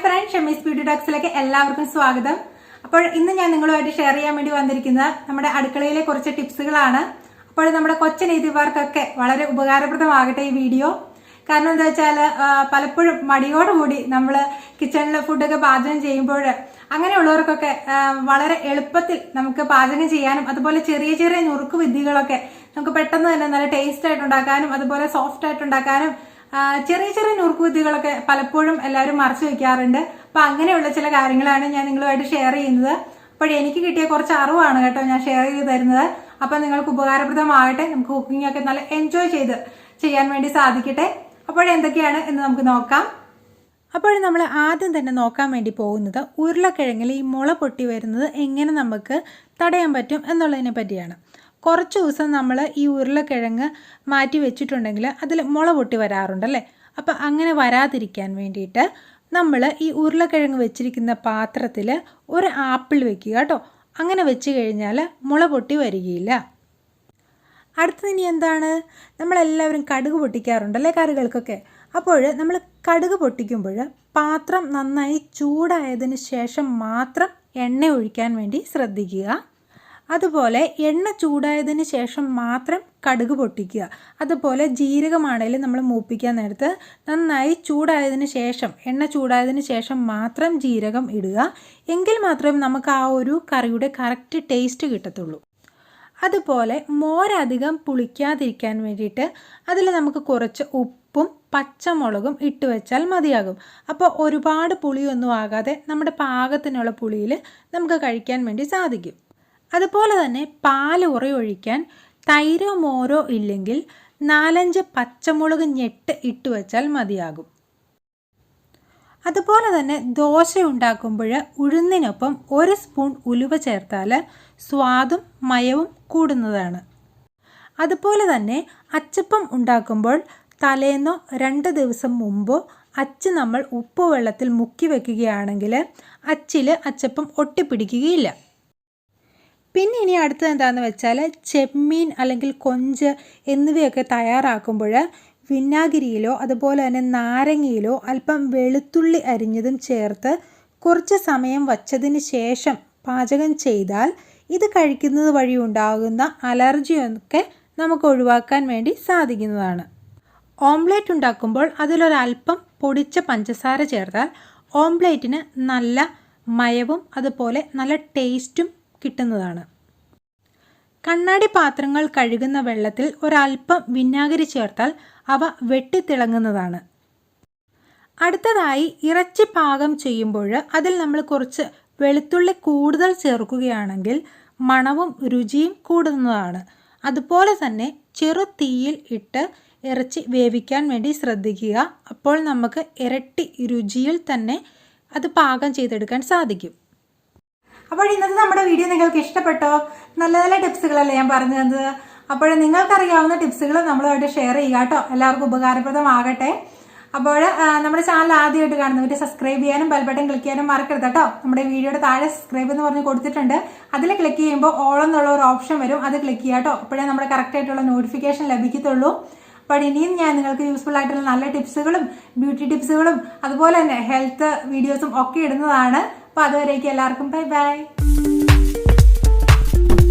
Friends, ഷെമീസ് beauty ടോക്സിലേക്ക് എല്ലാവർക്കും സ്വാഗതം. അപ്പോൾ ഇന്ന് ഞാൻ നിങ്ങളുമായിട്ട് ഷെയർ ചെയ്യാൻ വേണ്ടി വന്നിരിക്കുന്നത് നമ്മുടെ അടുക്കളയിലെ കുറച്ച് ടിപ്സുകളാണ്. അപ്പോൾ നമ്മുടെ കൊച്ചനീതിമാർക്കൊക്കെ വളരെ ഉപകാരപ്രദമാകട്ടെ ഈ വീഡിയോ. കാരണം എന്താ വെച്ചാൽ പലപ്പോഴും മടിയോടുകൂടി നമ്മൾ കിച്ചണിൽ ഫുഡൊക്കെ പാചകം ചെയ്യുമ്പോൾ അങ്ങനെയുള്ളവർക്കൊക്കെ വളരെ എളുപ്പത്തിൽ നമുക്ക് പാചകം ചെയ്യാനും അതുപോലെ ചെറിയ ചെറിയ നുറുക്ക് വിദ്യകളൊക്കെ നമുക്ക് പെട്ടെന്ന് തന്നെ നല്ല ടേസ്റ്റ് ആയിട്ട് ഉണ്ടാക്കാനും അതുപോലെ സോഫ്റ്റ് ആയിട്ട് ഉണ്ടാക്കാനും ചെറിയ ചെറിയ നുറുക്കുവിദ്യകളൊക്കെ പലപ്പോഴും എല്ലാവരും മറച്ചു വെക്കാറുണ്ട്. അപ്പൊ അങ്ങനെയുള്ള ചില കാര്യങ്ങളാണ് ഞാൻ നിങ്ങളുമായിട്ട് ഷെയർ ചെയ്യുന്നത്. അപ്പോൾ എനിക്ക് കിട്ടിയ കുറച്ച് അറിവാണ് കേട്ടോ ഞാൻ ഷെയർ ചെയ്ത് തരുന്നത്. അപ്പൊ നിങ്ങൾക്ക് ഉപകാരപ്രദമാകട്ടെ, നമുക്ക് കുക്കിംഗ് ഒക്കെ നല്ല എൻജോയ് ചെയ്ത് ചെയ്യാൻ വേണ്ടി സാധിക്കട്ടെ. അപ്പോഴെന്തൊക്കെയാണ് എന്ന് നമുക്ക് നോക്കാം. അപ്പോൾ നമ്മൾ ആദ്യം തന്നെ നോക്കാൻ വേണ്ടി പോകുന്നത് ഉരുളക്കിഴങ്ങിൽ ഈ മുള പൊട്ടി വരുന്നത് എങ്ങനെ നമുക്ക് തടയാൻ പറ്റും എന്നുള്ളതിനെ പറ്റിയാണ്. കുറച്ച് ദിവസം നമ്മൾ ഈ ഉരുളക്കിഴങ്ങ് മാറ്റി വെച്ചിട്ടുണ്ടെങ്കിൽ അതിൽ മുള പൊട്ടി വരാറുണ്ടല്ലേ. അപ്പം അങ്ങനെ വരാതിരിക്കാൻ വേണ്ടിയിട്ട് നമ്മൾ ഈ ഉരുളക്കിഴങ്ങ് വെച്ചിരിക്കുന്ന പാത്രത്തിൽ ഒരു ആപ്പിൾ വെക്കുക കേട്ടോ. അങ്ങനെ വെച്ച് കഴിഞ്ഞാൽ മുള പൊട്ടി വരികയില്ല. അടുത്തത് ഇനി എന്താണ്, നമ്മളെല്ലാവരും കടുക് പൊട്ടിക്കാറുണ്ടല്ലേ കറികൾക്കൊക്കെ. അപ്പോൾ നമ്മൾ കടുക് പൊട്ടിക്കുമ്പോൾ പാത്രം നന്നായി ചൂടായതിന് ശേഷം മാത്രം എണ്ണ ഒഴിക്കാൻ വേണ്ടി ശ്രദ്ധിക്കുക. അതുപോലെ എണ്ണ ചൂടായതിന് ശേഷം മാത്രം കടുക് പൊട്ടിക്കുക. അതുപോലെ ജീരകമാണെങ്കിലും നമ്മൾ മൂപ്പിക്കാൻ നേരത്ത് നന്നായി ചൂടായതിന് ശേഷം എണ്ണ ചൂടായതിന് ശേഷം മാത്രം ജീരകം ഇടുക. എങ്കിൽ മാത്രമേ നമുക്ക് ആ ഒരു കറിയുടെ കറക്റ്റ് ടേസ്റ്റ് കിട്ടത്തുള്ളൂ. അതുപോലെ മോരധികം പുളിക്കാതിരിക്കാൻ വേണ്ടിയിട്ട് അതിൽ നമുക്ക് കുറച്ച് ഉപ്പും പച്ചമുളകും ഇട്ട് വെച്ചാൽ മതിയാകും. അപ്പോൾ ഒരുപാട് പുളിയൊന്നും ആകാതെ നമ്മുടെ പാകത്തിനുള്ള പുളിയിൽ നമുക്ക് കഴിക്കാൻ വേണ്ടി സാധിക്കും. അതുപോലെ തന്നെ പാൽ ഉറയൊഴിക്കാൻ തൈരോ മോരോ ഇല്ലെങ്കിൽ 4-5 പച്ചമുളക് ഞെട്ട് ഇട്ട് വെച്ചാൽ മതിയാകും. അതുപോലെ തന്നെ ദോശ ഉണ്ടാക്കുമ്പോൾ ഉഴുന്നിനൊപ്പം 1 സ്പൂൺ ഉലുവ ചേർത്താൽ സ്വാദും മയവും കൂടുന്നതാണ്. അതുപോലെ തന്നെ അച്ചപ്പം ഉണ്ടാക്കുമ്പോൾ തലേന്നോ 2 ദിവസം മുമ്പോ അച്ച് നമ്മൾ ഉപ്പ് വെള്ളത്തിൽ മുക്കി വെക്കുകയാണെങ്കിൽ അച്ചിൽ അച്ചപ്പം ഒട്ടിപ്പിടിക്കുകയില്ല. പിന്നെ ഇനി അടുത്തത് എന്താണെന്ന് വെച്ചാൽ ചെമ്മീൻ അല്ലെങ്കിൽ കൊഞ്ച് എന്നിവയൊക്കെ തയ്യാറാക്കുമ്പോൾ വിനാഗിരിയിലോ അതുപോലെ തന്നെ നാരങ്ങയിലോ അല്പം വെളുത്തുള്ളി അരിഞ്ഞതും ചേർത്ത് കുറച്ച് സമയം വച്ചതിന് ശേഷം പാചകം ചെയ്താൽ ഇത് കഴിക്കുന്നത് വഴി ഉണ്ടാകുന്ന അലർജിയൊക്കെ നമുക്ക് ഒഴിവാക്കാൻ വേണ്ടി സാധിക്കുന്നതാണ്. ഓംലേറ്റ് ഉണ്ടാക്കുമ്പോൾ അതിലൊരൽപ്പം പൊടിച്ച പഞ്ചസാര ചേർത്താൽ ഓംലേറ്റിന് നല്ല മയവും അതുപോലെ നല്ല ടേസ്റ്റും കിട്ടുന്നതാണ്. കണ്ണാടി പാത്രങ്ങൾ കഴുകുന്ന വെള്ളത്തിൽ ഒരൽപ്പം വിനാഗിരി ചേർത്താൽ അവ വെട്ടിത്തിളങ്ങുന്നതാണ്. അടുത്തതായി ഇറച്ചി പാകം ചെയ്യുമ്പോൾ അതിൽ നമ്മൾ കുറച്ച് വെളുത്തുള്ളി കൂടുതൽ ചേർക്കുകയാണെങ്കിൽ മണവും രുചിയും കൂടുന്നതാണ്. അതുപോലെ തന്നെ ചെറു തീയിൽ ഇട്ട് ഇറച്ചി വേവിക്കാൻ വേണ്ടി ശ്രദ്ധിക്കുക. അപ്പോൾ നമുക്ക് ഇരട്ടി രുചിയിൽ തന്നെ അത് പാകം ചെയ്തെടുക്കാൻ സാധിക്കും. അപ്പോൾ ഇന്നത്തെ നമ്മുടെ വീഡിയോ നിങ്ങൾക്ക് ഇഷ്ടപ്പെട്ടോ? നല്ല നല്ല ടിപ്സുകളല്ലേ ഞാൻ പറഞ്ഞു തന്നത്. അപ്പോൾ നിങ്ങൾക്കറിയാവുന്ന ടിപ്സുകൾ നമ്മളുമായിട്ട് ഷെയർ ചെയ്യുക കേട്ടോ. എല്ലാവർക്കും ഉപകാരപ്രദമാകട്ടെ. അപ്പോൾ നമ്മുടെ ചാനൽ ആദ്യമായിട്ട് കാണുന്നവർ സബ്സ്ക്രൈബ് ചെയ്യാനും ബെൽ ബട്ടൺ ക്ലിക്ക് ചെയ്യാനും മറക്കരുത് കേട്ടോ. നമ്മുടെ വീഡിയോയുടെ താഴെ സബ്സ്ക്രൈബ് എന്ന് പറഞ്ഞ് കൊടുത്തിട്ടുണ്ട്. അതിൽ ക്ലിക്ക് ചെയ്യുമ്പോൾ ഓൾ എന്നുള്ള ഒരു ഓപ്ഷൻ വരും, അത് ക്ലിക്ക് ചെയ്യുക കേട്ടോ. അപ്പോഴേ നമ്മുടെ കറക്റ്റ് ആയിട്ടുള്ള നോട്ടിഫിക്കേഷൻ ലഭിക്കത്തുള്ളൂ. അപ്പോൾ ഇനിയും ഞാൻ നിങ്ങൾക്ക് യൂസ്ഫുൾ ആയിട്ടുള്ള നല്ല ടിപ്സുകളും ബ്യൂട്ടി ടിപ്സുകളും അതുപോലെ തന്നെ ഹെൽത്ത് വീഡിയോസും ഒക്കെ ഇടുന്നതാണ്. അപ്പോൾ അതുവരേക്കും എല്ലാവർക്കും ബൈ ബൈ.